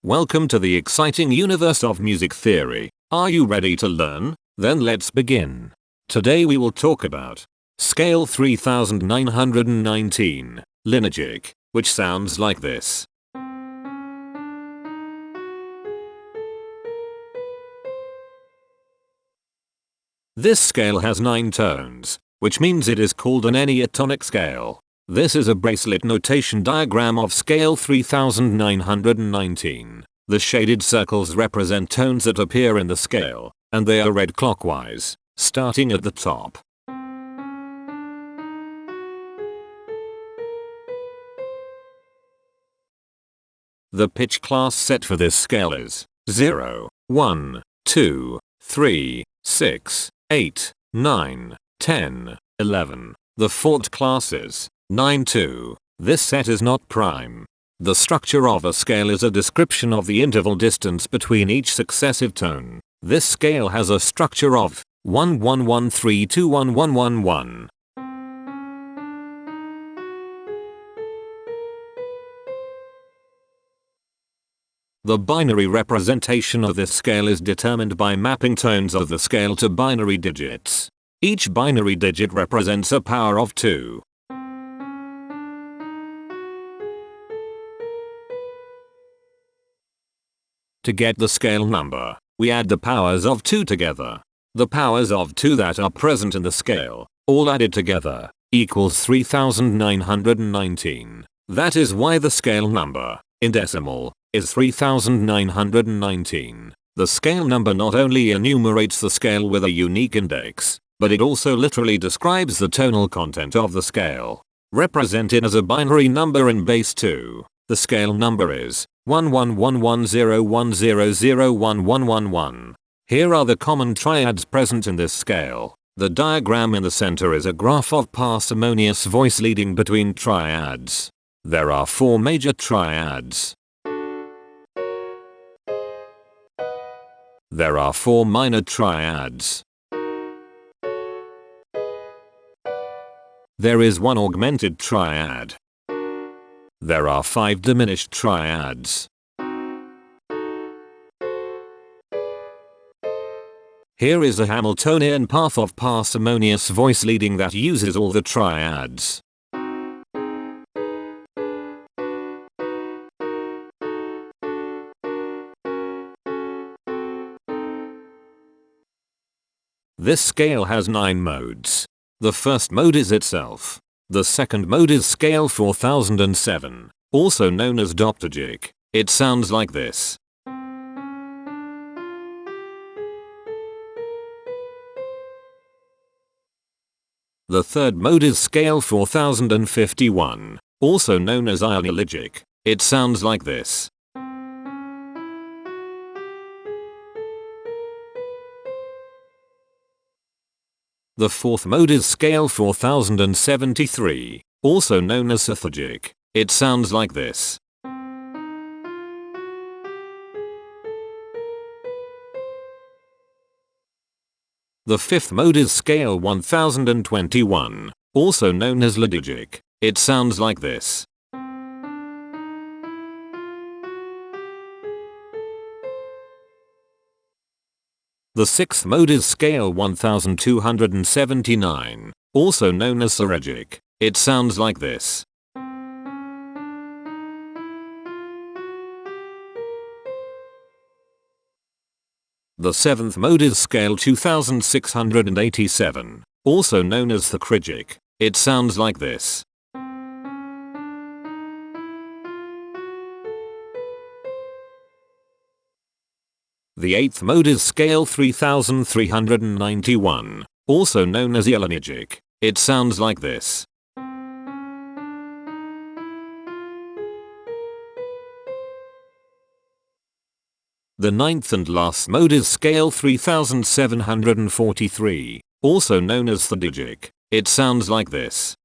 Welcome to the exciting universe of music theory. Are you ready to learn? Then let's begin. Today we will talk about scale 3919, Lynygic, which sounds like this. This scale has 9 tones, which means it is called an enneatonic scale. This is a bracelet notation diagram of scale 3919. The shaded circles represent tones that appear in the scale, and they are read clockwise, starting at the top. The pitch class set for this scale is 0, 1, 2, 3, 6, 8, 9, 10, 11. The fourth class is 9-2. This set is not prime. The structure of a scale is a description of the interval distance between each successive tone. This scale has a structure of 1-1-1-3-2-1-1-1-1. The binary representation of this scale is determined by mapping tones of the scale to binary digits. Each binary digit represents a power of 2. To get the scale number, we add the powers of 2 together. The powers of 2 that are present in the scale, all added together, equals 3919. That is why the scale number, in decimal, is 3919. The scale number not only enumerates the scale with a unique index, but it also literally describes the tonal content of the scale. Represented as a binary number in base 2, the scale number is 1-1-1-1-0-1-0-0-1-1-1-1. Here are the common triads present in this scale. The diagram in the center is a graph of parsimonious voice leading between triads. There are 4 major triads. There are 4 minor triads. There is 1 augmented triad. There are 5 diminished triads. Here is a Hamiltonian path of parsimonious voice leading that uses all the triads. This scale has 9 modes. The first mode is itself. The second mode is scale 4007, also known as doptegic. It sounds like this. The third mode is scale 4051, also known as Lynygic. It sounds like this. The fourth mode is scale 4073, also known as Heteromorphisms. It sounds like this. The fifth mode is scale 1021, also known as Lynygic. It sounds like this. The sixth mode is scale 1279, also known as Lynygic. It sounds like this. The seventh mode is scale 2687, also known as Heteromorphisms. It sounds like this. The eighth mode is scale 3391, also known as Lynygic. It sounds like this. The ninth and last mode is scale 3743, also known as Lynygic. It sounds like this.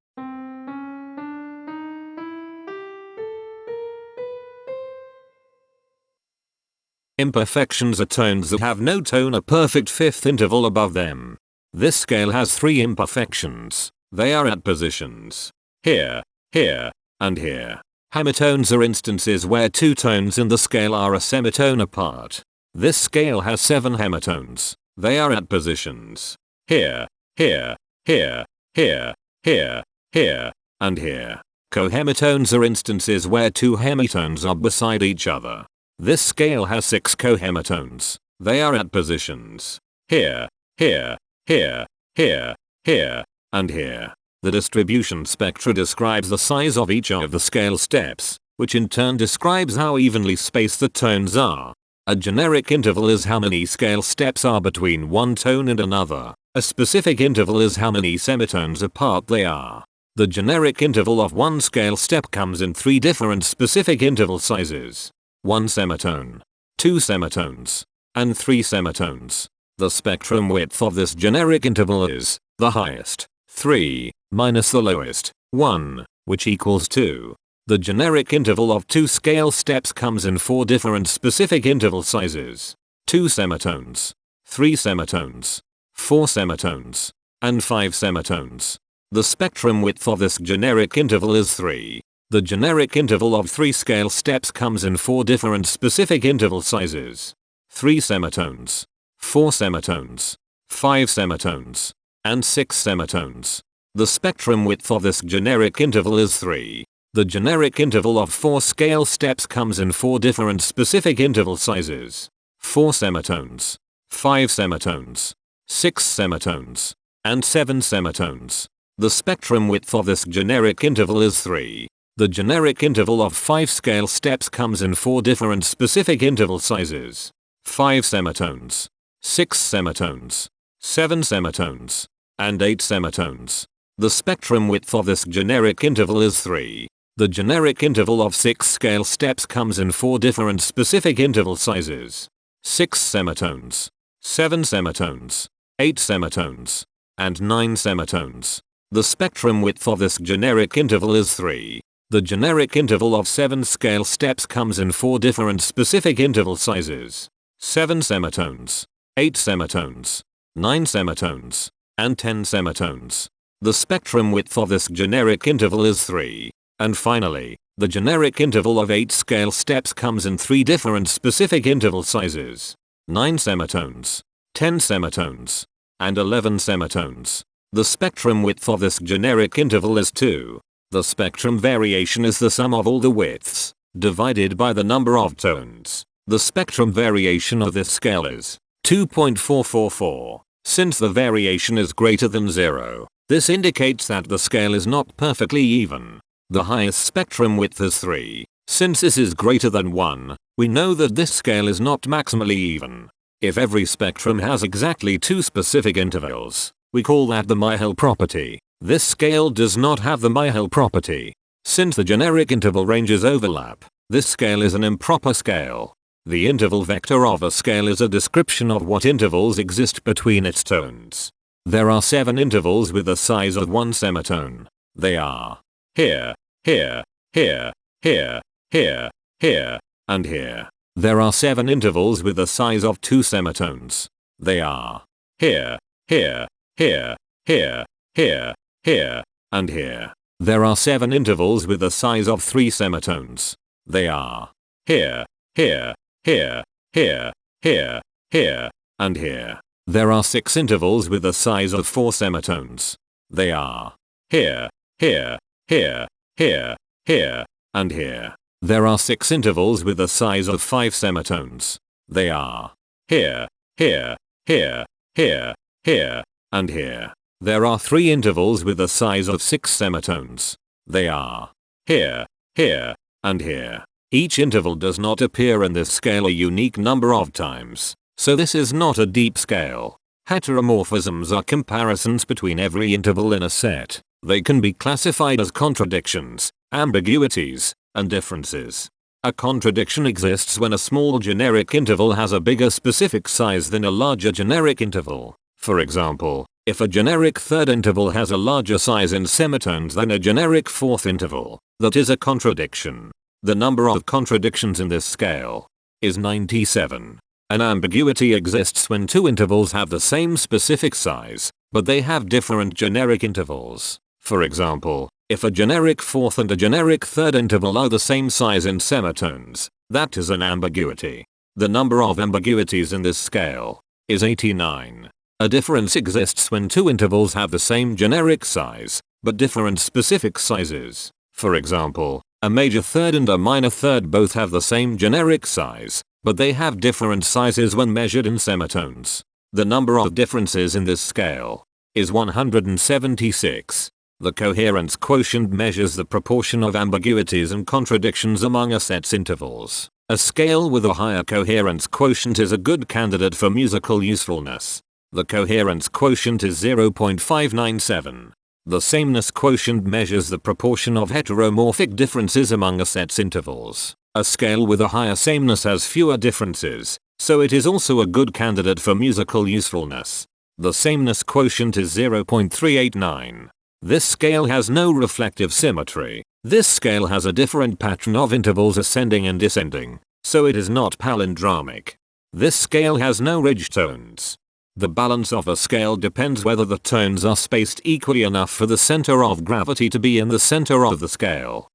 Imperfections are tones that have no tone, a perfect fifth interval above them. This scale has 3 imperfections. They are at positions here, here, and here. Hemitones are instances where two tones in the scale are a semitone apart. This scale has 7 hemitones. They are at positions here, here, here, here, here, here, and here. Cohemitones are instances where two hemitones are beside each other. This scale has 6 cohemitones. They are at positions here, here, here, here, here, and here. The distribution spectra describes the size of each of the scale steps, which in turn describes how evenly spaced the tones are. A generic interval is how many scale steps are between one tone and another. A specific interval is how many semitones apart they are. The generic interval of one scale step comes in 3 different specific interval sizes: 1 semitone, 2 semitones, and 3 semitones. The spectrum width of this generic interval is the highest, 3, minus the lowest, 1, which equals 2. The generic interval of 2 scale steps comes in 4 different specific interval sizes: 2 semitones, 3 semitones, 4 semitones, and 5 semitones. The spectrum width of this generic interval is 3. The generic interval of 3 scale steps comes in 4 different specific interval sizes: 3 semitones, 4 semitones, 5 semitones, and 6 semitones. The spectrum width of this generic interval is 3. The generic interval of 4 scale steps comes in 4 different specific interval sizes: 4 semitones, 5 semitones, 6 semitones, and 7 semitones. The spectrum width of this generic interval is 3. The generic interval of 5 scale steps comes in 4 different specific interval sizes: 5 semitones, 6 semitones, 7 semitones, and 8 semitones. The spectrum width of this generic interval is 3. The generic interval of 6 scale steps comes in 4 different specific interval sizes: 6 semitones, 7 semitones, 8 semitones, and 9 semitones. The spectrum width of this generic interval is 3. The generic interval of 7 scale steps comes in 4 different specific interval sizes: 7 semitones, 8 semitones, 9 semitones, and 10 semitones. The spectrum width of this generic interval is 3. And finally, the generic interval of 8 scale steps comes in 3 different specific interval sizes: 9 semitones, 10 semitones, and 11 semitones. The spectrum width of this generic interval is 2. The spectrum variation is the sum of all the widths, divided by the number of tones. The spectrum variation of this scale is 2.444. Since the variation is greater than 0, this indicates that the scale is not perfectly even. The highest spectrum width is 3. Since this is greater than 1, we know that this scale is not maximally even. If every spectrum has exactly 2 specific intervals, we call that the Myhill property. This scale does not have the Myhill property. Since the generic interval ranges overlap, this scale is an improper scale. The interval vector of a scale is a description of what intervals exist between its tones. There are 7 intervals with the size of 1 semitone. They are here, here, here, here, here, here, and here. There are 7 intervals with the size of 2 semitones. They are here, here, here, here, here, here, and here. There are 7 intervals with the size of 3 semitones. They are here, here, here, here, here, here, and here. There are 6 intervals with the size of 4 semitones. They are here, here, here, here, here, and here. There are 6 intervals with the size of 5 semitones. They are here, here, here, here, here, and here. There are 3 intervals with the size of 6 semitones. They are here, here, and here. Each interval does not appear in this scale a unique number of times, so this is not a deep scale. Heteromorphisms are comparisons between every interval in a set. They can be classified as contradictions, ambiguities, and differences. A contradiction exists when a small generic interval has a bigger specific size than a larger generic interval. For example, if a generic third interval has a larger size in semitones than a generic fourth interval, that is a contradiction. The number of contradictions in this scale is 97. An ambiguity exists when 2 intervals have the same specific size, but they have different generic intervals. For example, If a generic fourth and a generic third interval are the same size in semitones, that is an ambiguity. The number of ambiguities in this scale is 89. A difference exists when two intervals have the same generic size, but different specific sizes. For example, a major third and a minor third both have the same generic size, but they have different sizes when measured in semitones. The number of differences in this scale is 176. The coherence quotient measures the proportion of ambiguities and contradictions among a set's intervals. A scale with a higher coherence quotient is a good candidate for musical usefulness. The coherence quotient is 0.597. The sameness quotient measures the proportion of heteromorphic differences among a set's intervals. A scale with a higher sameness has fewer differences, so it is also a good candidate for musical usefulness. The sameness quotient is 0.389. This scale has no reflective symmetry. This scale has a different pattern of intervals ascending and descending, so it is not palindromic. This scale has no ridge tones. The balance of a scale depends whether the tones are spaced equally enough for the center of gravity to be in the center of the scale.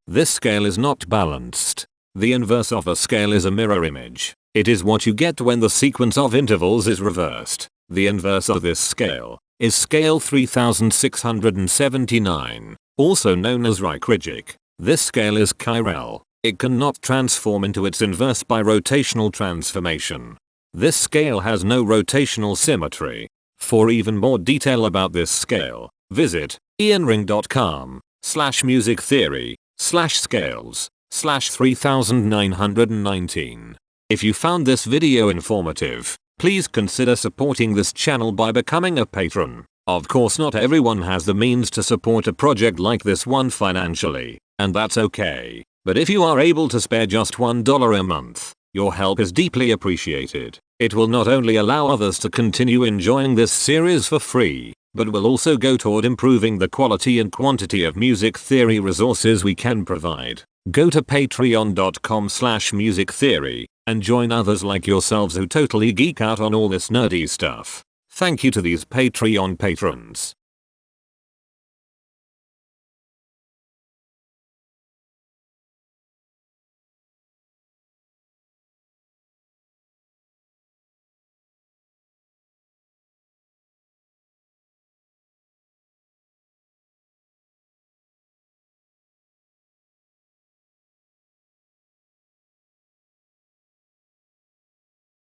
This scale is not balanced. The inverse of a scale is a mirror image. It is what you get when the sequence of intervals is reversed. The inverse of this scale is scale 3679, also known as Lynygic. This scale is chiral. It cannot transform into its inverse by rotational transformation. This scale has no rotational symmetry. For even more detail about this scale, visit ianring.com/musictheory/scales/3919. If you found this video informative, please consider supporting this channel by becoming a patron. Of course, not everyone has the means to support a project like this one financially, and that's okay. But if you are able to spare just $1 a month, your help is deeply appreciated. It will not only allow others to continue enjoying this series for free, but will also go toward improving the quality and quantity of music theory resources we can provide. Go to patreon.com/musictheory and join others like yourselves who totally geek out on all this nerdy stuff. Thank you to these Patreon patrons.